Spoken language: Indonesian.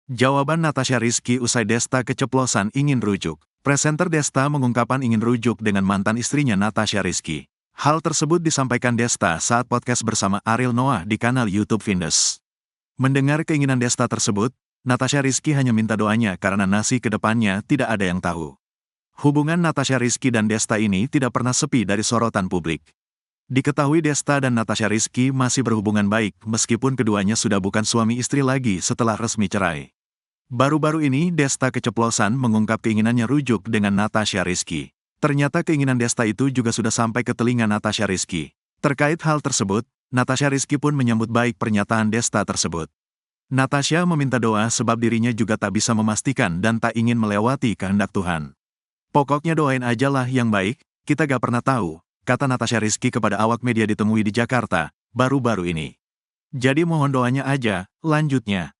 Jawaban Natasha Rizky usai Desta keceplosan ingin rujuk. Presenter Desta mengungkapkan ingin rujuk dengan mantan istrinya Natasha Rizky. Hal tersebut disampaikan Desta saat podcast bersama Ariel Noah di kanal YouTube Vindes. Mendengar keinginan Desta tersebut, Natasha Rizky hanya minta doanya karena nasi ke depannya tidak ada yang tahu. Hubungan Natasha Rizky dan Desta ini tidak pernah sepi dari sorotan publik. Diketahui Desta dan Natasha Rizky masih berhubungan baik meskipun keduanya sudah bukan suami istri lagi setelah resmi cerai. Baru-baru ini Desta keceplosan mengungkap keinginannya rujuk dengan Natasha Rizky. Ternyata keinginan Desta itu juga sudah sampai ke telinga Natasha Rizky. Terkait hal tersebut, Natasha Rizky pun menyambut baik pernyataan Desta tersebut. Natasha meminta doa sebab dirinya juga tak bisa memastikan dan tak ingin melewati kehendak Tuhan. Pokoknya doain aja lah yang baik, kita gak pernah tahu, kata Natasha Rizky kepada awak media ditemui di Jakarta, baru-baru ini. Jadi mohon doanya aja, lanjutnya.